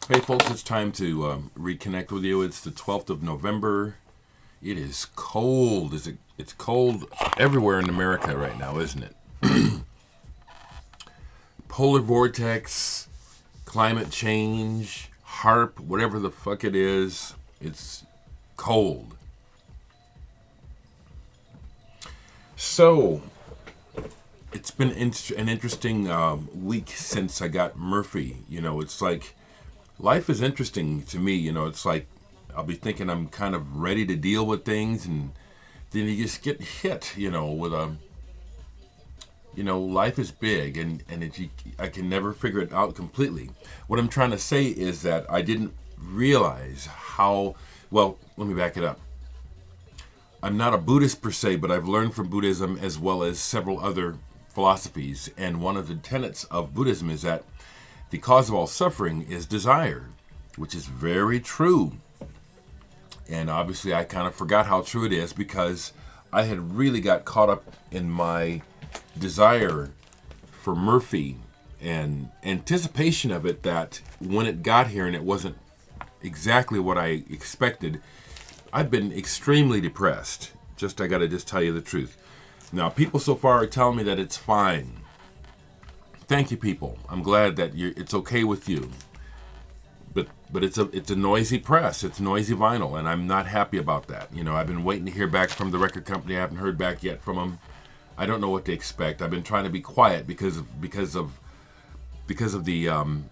Hey folks, it's time to reconnect with you. It's the 12th of November. It is cold. It's cold everywhere in America right now, isn't it? Polar vortex, climate change, HARP, whatever the fuck it is. It's cold. So, it's been an interesting week since I got Murphy. It's like life is interesting to me. It's like I'll be thinking I'm kind of ready to deal with things, and then you just get hit, with a, life is big, I can never figure it out completely. What I'm trying to say is that I didn't realize how, well, let me back it up. I'm not a Buddhist per se, but I've learned from Buddhism as well as several other philosophies. And one of the tenets of Buddhism is that the cause of all suffering is desire, which is very true. And obviously, I kind of forgot how true it is because I had really got caught up in my desire for Murphy and anticipation of it, that when it got here and it wasn't exactly what I expected, I've been extremely depressed. I got to just tell you the truth. Now, people so far are telling me that it's fine. Thank you, people. I'm glad that it's okay with you. But it's a noisy press. It's noisy vinyl, and I'm not happy about that. I've been waiting to hear back from the record company. I haven't heard back yet from them. I don't know what to expect. I've been trying to be quiet because of the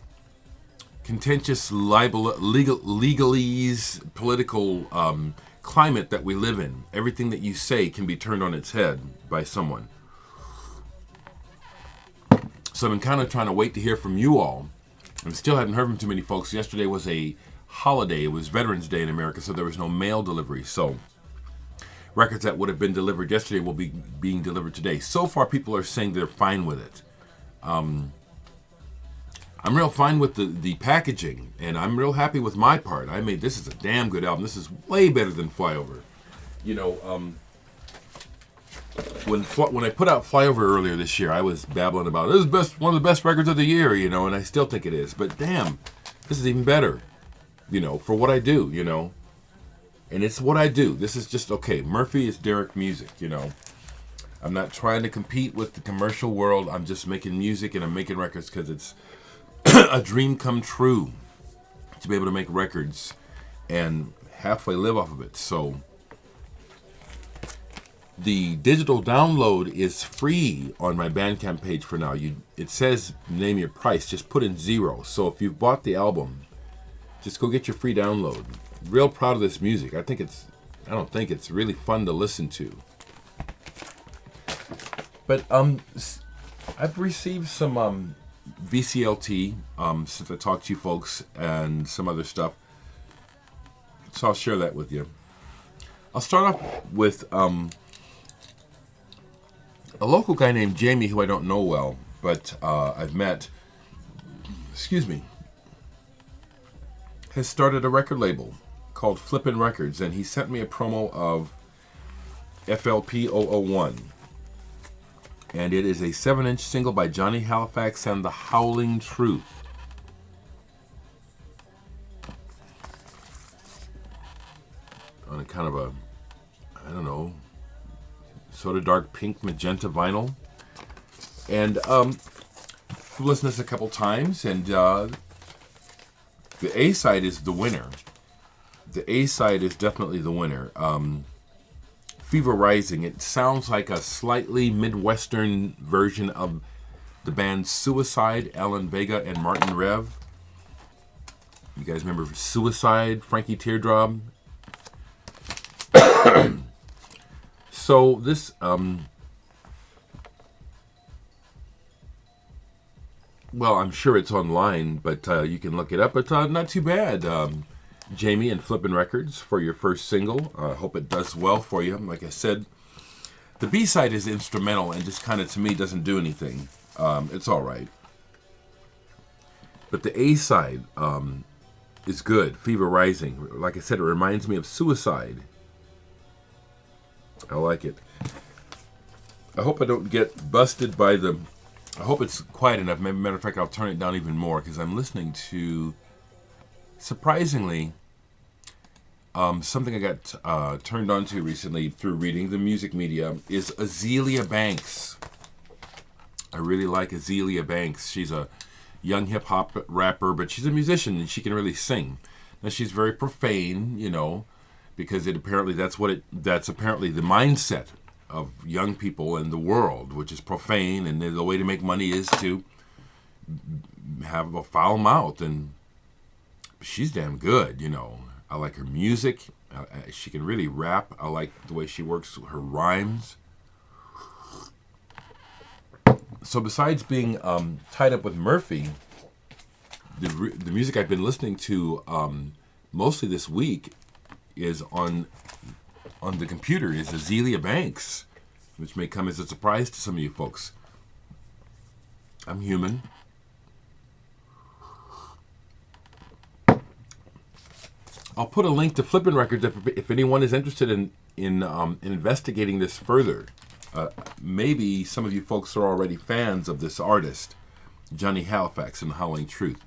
contentious legalese political climate that we live in. Everything that you say can be turned on its head by someone. So I've been kind of trying to wait to hear from you all. I still haven't heard from too many folks. Yesterday was a holiday. It was Veterans Day in America, so there was no mail delivery. So records that would have been delivered yesterday will be being delivered today. So far, people are saying they're fine with it. I'm real fine with the packaging, and I'm real happy with my part. This is a damn good album. This is way better than Flyover. You know, when I put out Flyover earlier this year, I was babbling about this is one of the best records of the year, and I still think it is. But damn, this is even better, for what I do, and it's what I do. This is just okay. Murphy is Dereck music, I'm not trying to compete with the commercial world. I'm just making music, and I'm making records because it's a dream come true to be able to make records and halfway live off of it. So the digital download is free on my Bandcamp page for now. It says name your price, just put in 0. So if you've bought the album, just go get your free download. Real proud of this music. I don't think it's really fun to listen to. But I've received some VCLT since I talked to you folks, and some other stuff. So I'll share that with you. I'll start off with a local guy named Jamie, who I don't know well, but I've met. Excuse me. Has started a record label called Flippin' Records, and he sent me a promo of FLP 001. And it is a 7-inch single by Johnny Halifax and the Howling Truth. On a kind of a, I don't know, sort of dark pink magenta vinyl. And I've listened to this a couple times, and the A-side is the winner. The A-side is definitely the winner. Fever Rising. It sounds like a slightly Midwestern version of the band Suicide, Alan Vega and Martin Rev. You guys remember Suicide, Frankie Teardrop? So this, well, I'm sure it's online, but you can look it up. But not too bad. Jamie and Flippin' Records for your first single. I hope it does well for you. Like I said, the B-side is instrumental and just kind of, to me, doesn't do anything. It's all right. But the A-side is good. Fever Rising. Like I said, it reminds me of Suicide. I like it. I hope I don't get busted by the... I hope it's quiet enough. Matter of fact, I'll turn it down even more because I'm listening to surprisingly, something I got turned on to recently through reading the music media is Azealia Banks. I really like Azealia Banks. She's a young hip-hop rapper, but she's a musician and she can really sing. Now, she's very profane, because that's apparently the mindset of young people in the world, which is profane, and the way to make money is to have a foul mouth, and she's damn good, I like her music. She can really rap. I like the way she works her rhymes. So besides being tied up with Murphy, the music I've been listening to mostly this week is on the computer is Azealia Banks, which may come as a surprise to some of you folks. I'm human. I'll put a link to Flippin' Records if anyone is interested in investigating this further. Maybe some of you folks are already fans of this artist, Johnny Halifax and Howling Truth.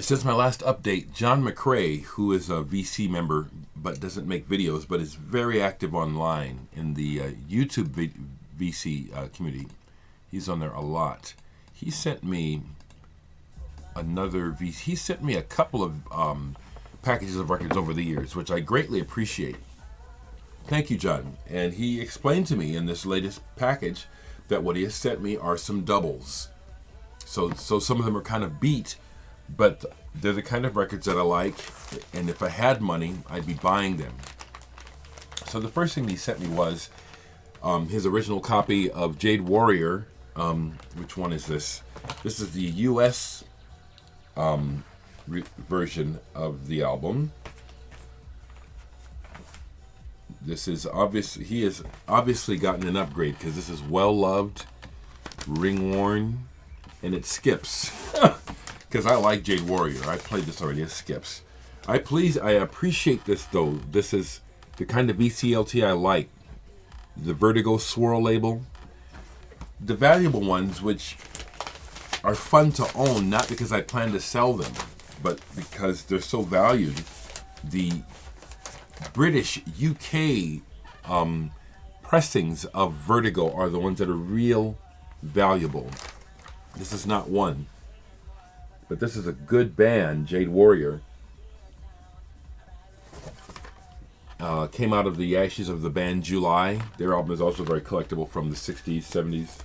Since my last update, John McCrae, who is a VC member but doesn't make videos, but is very active online in the YouTube VC community, he's on there a lot. He sent me he sent me a couple of packages of records over the years, which I greatly appreciate. Thank you, John. And he explained to me in this latest package that what he has sent me are some doubles. So some of them are kind of beat, but they're the kind of records that I like, and if I had money, I'd be buying them. So the first thing he sent me was his original copy of Jade Warrior. Which one is this? This is the U.S. Version of the album. This is he has obviously gotten an upgrade because this is well loved, ring worn, and it skips. Because I like Jade Warrior. I played this already. It skips. I appreciate this though. This is the kind of VCLT I like. The Vertigo Swirl label. The valuable ones, which are fun to own, not because I plan to sell them, but because they're so valued. The British UK pressings of Vertigo are the ones that are real valuable. This is not one, but this is a good band, Jade Warrior. Came out of the ashes of the band July. Their album is also very collectible from the 60s, 70s.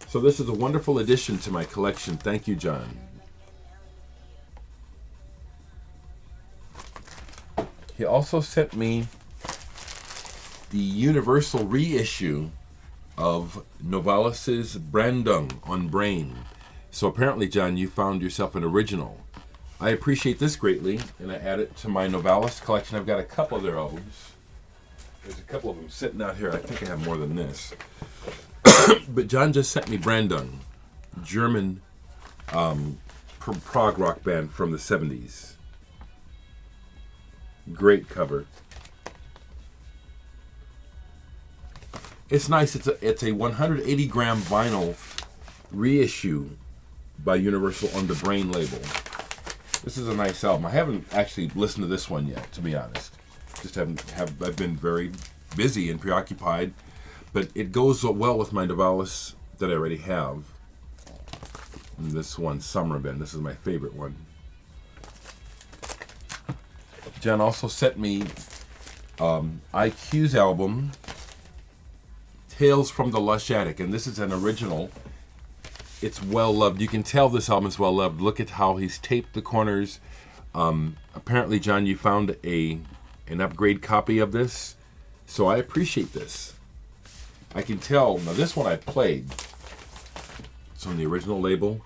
So this is a wonderful addition to my collection. Thank you, John. He also sent me the Universal reissue of Novalis' Brandung on Brain. So apparently, John, you found yourself an original. I appreciate this greatly, and I add it to my Novalis collection. I've got a couple of their albums. There's a couple of them sitting out here. I think I have more than this. But John just sent me Brandung, German prog rock band from the 70s. Great cover. It's nice. It's a 180 gram vinyl reissue by Universal on the Brain label. This is a nice album. I haven't actually listened to this one yet, to be honest. I've been very busy and preoccupied, but it goes so well with my Novalis that I already have. And this one, Summerbend. This is my favorite one. John also sent me IQ's album, Tales from the Lush Attic, and this is an original. It's well loved. You can tell this album is well loved. Look at how he's taped the corners. Apparently, John, you found an upgrade copy of this, so I appreciate this. I can tell. Now, this one I played. It's on the original label.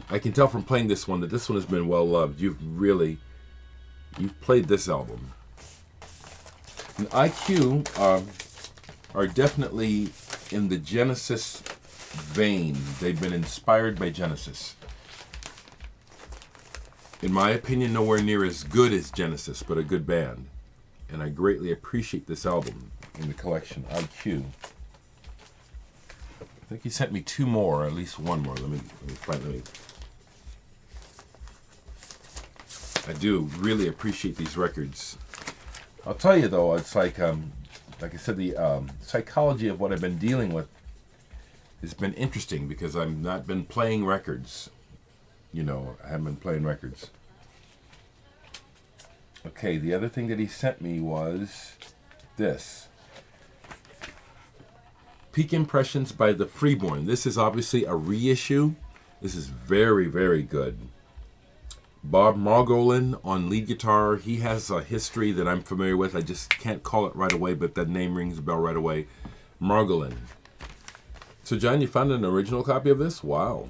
I can tell from playing this one that this one has been well loved. You've played this album. And IQ are definitely in the Genesis vein. They've been inspired by Genesis. In my opinion, nowhere near as good as Genesis, but a good band. And I greatly appreciate this album. in the collection, IQ. I think he sent me 2 more, or at least 1 more. Let me find. I do really appreciate these records. I'll tell you though, it's like I said, the psychology of what I've been dealing with has been interesting because I've not been playing records. I haven't been playing records. Okay, the other thing that he sent me was this. Peak Impressions by the Freeborn. This is obviously a reissue. This is very, very good. Bob Margolin on lead guitar. He has a history that I'm familiar with. I just can't call it right away, but that name rings a bell right away. Margolin. So, John, you found an original copy of this? Wow.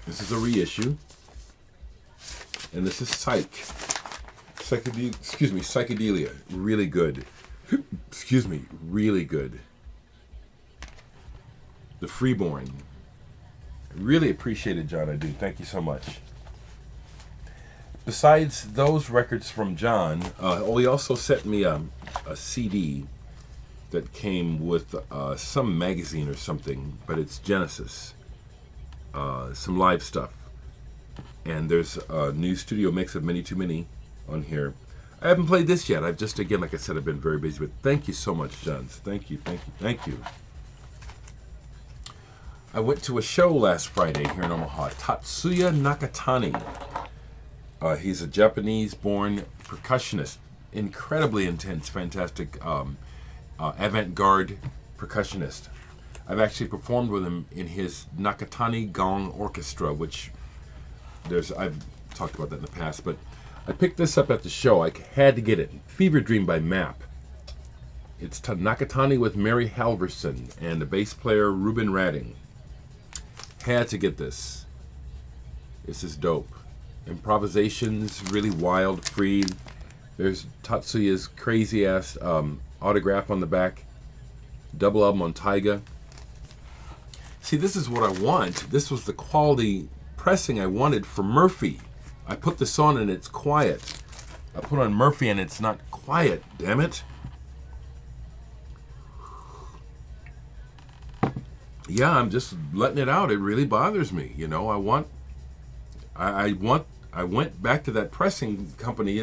This is a reissue. And this is Psychedelia. Really good. Excuse me. Really good. The Freeborn. Really appreciate it, John. I do. Thank you so much. Besides those records from John, he also sent me a CD that came with some magazine or something, but it's Genesis. Some live stuff. And there's a new studio mix of Many Too Many on here. I haven't played this yet. I've just, again, like I said, I've been very busy. But thank you so much, John. Thank you. I went to a show last Friday here in Omaha. Tatsuya Nakatani. He's a Japanese-born percussionist. Incredibly intense, fantastic avant-garde percussionist. I've actually performed with him in his Nakatani Gong Orchestra, which I've talked about that in the past, but I picked this up at the show. I had to get it. Fever Dream by Map. It's Nakatani with Mary Halverson and the bass player Ruben Radding. Had to get this. This is dope. Improvisations, really wild, free. There's Tatsuya's crazy-ass autograph on the back. Double album on Taiga. See, this is what I want. This was the quality pressing I wanted for Murphy. I put this on and it's quiet. I put on Murphy and it's not quiet, damn it. Yeah, I'm just letting it out. It really bothers me. I went back to that pressing company.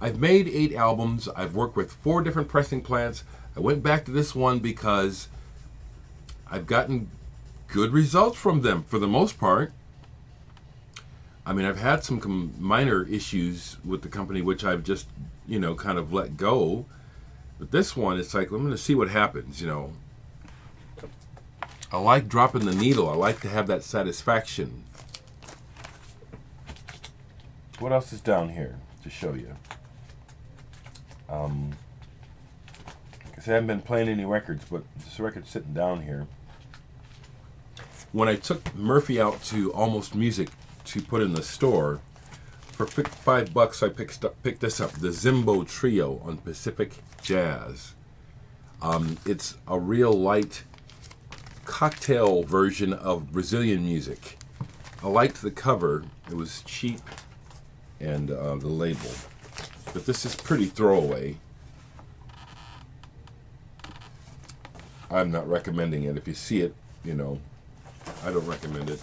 I've made 8 albums. I've worked with 4 different pressing plants. I went back to this one because I've gotten good results from them for the most part. I mean, I've had some minor issues with the company, which I've just, kind of let go. But this one, it's like, I'm going to see what happens, I like dropping the needle. I like to have that satisfaction. What else is down here to show you? Because I haven't been playing any records, but this record's sitting down here. When I took Murphy out to Almost Music to put in the store, for $5 I picked this up, the Zimbo Trio on Pacific Jazz. It's a real light cocktail version of Brazilian music. I liked the cover. It was cheap, and the label. But this is pretty throwaway. I'm not recommending it. If you see it, I don't recommend it.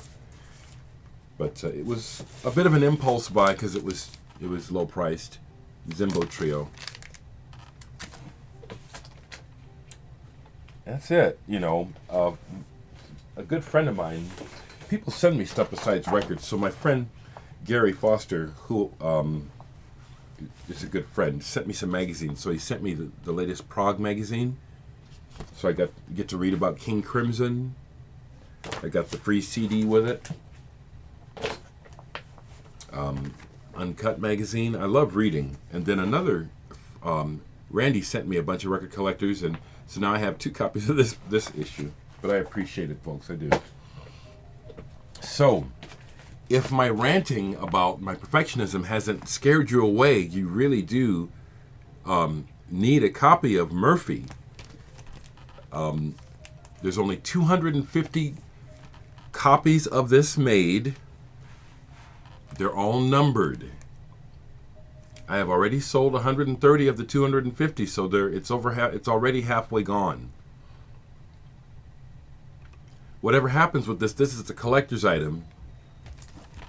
But it was a bit of an impulse buy because it was low priced. Zimbo Trio. That's it. A good friend of mine. People send me stuff besides records. So my friend Gary Foster, who is a good friend, sent me some magazines. So he sent me the latest Prog magazine. So I get to read about King Crimson. I got the free CD with it. Uncut magazine. I love reading. And then another, Randy sent me a bunch of record collectors, and so now I have 2 copies of this issue. But I appreciate it, folks. I do. So, if my ranting about my perfectionism hasn't scared you away, you really do need a copy of Murphy. There's only 250 copies of this made. They're all numbered. I have already sold 130 of the 250, so it's it's already halfway gone. Whatever happens with this is a collector's item.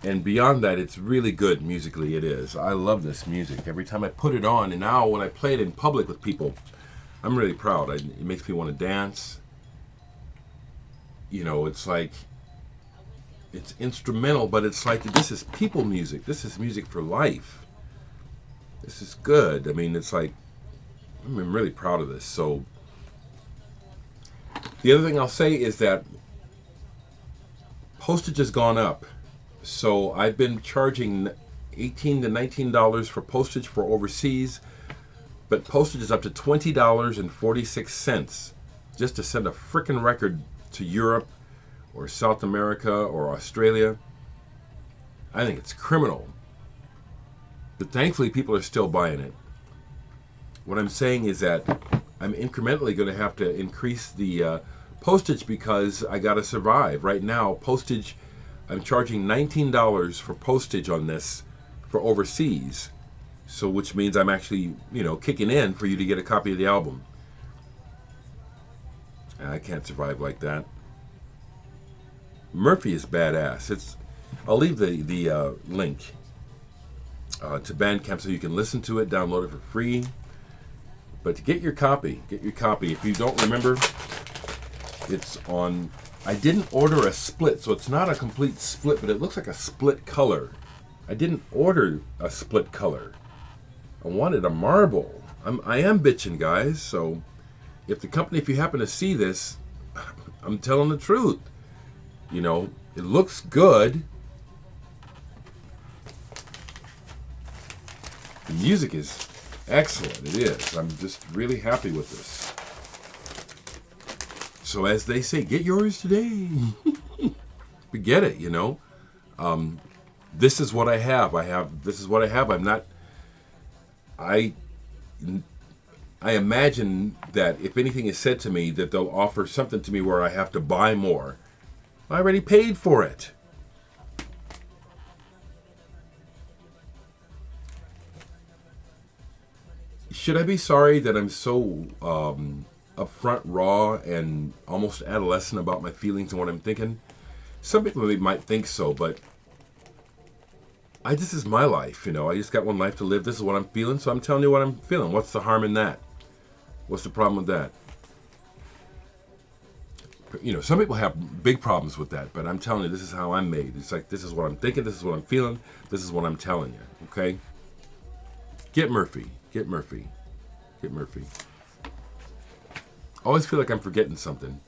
And beyond that, it's really good musically. It is. I love this music. Every time I put it on, and now when I play it in public with people, I'm really proud. It makes me want to dance. You know, it's like, it's instrumental, but it's like, this is people music. This is music for life. This is good. I mean, it's like, I'm really proud of this. So, the other thing I'll say is that postage has gone up. So I've been charging $18 to $19 for postage for overseas, but postage is up to $20.46 just to send a frickin' record to Europe or South America or Australia. I think it's criminal. But thankfully, people are still buying it. What I'm saying is that I'm incrementally going to have to increase the postage because I got to survive. Right now, postage, I'm charging $19 for postage on this for overseas. So which means I'm actually, kicking in for you to get a copy of the album. I can't survive like that. Murphy is badass. I'll leave the link to Bandcamp so you can listen to it, download it for free. But to get your copy. If you don't remember, it's on. I didn't order a split, so it's not a complete split, but it looks like a split color. I didn't order a split color. I wanted a marble. I am bitching, guys. So if you happen to see this, I'm telling the truth. It looks good. The music is excellent. It is. I'm just really happy with this. So as they say, get yours today. But get it, This is what I have. This is what I have. I imagine that if anything is said to me, that they'll offer something to me where I have to buy more. I already paid for it. Should I be sorry that I'm so upfront, raw, and almost adolescent about my feelings and what I'm thinking? Some people might think so, but this is my life, I just got one life to live. This is what I'm feeling, so I'm telling you what I'm feeling. What's the harm in that? What's the problem with that? Some people have big problems with that, but I'm telling you, this is how I'm made. It's like, this is what I'm thinking, this is what I'm feeling, this is what I'm telling you, okay? Get Murphy. Get Murphy. Get Murphy. I always feel like I'm forgetting something.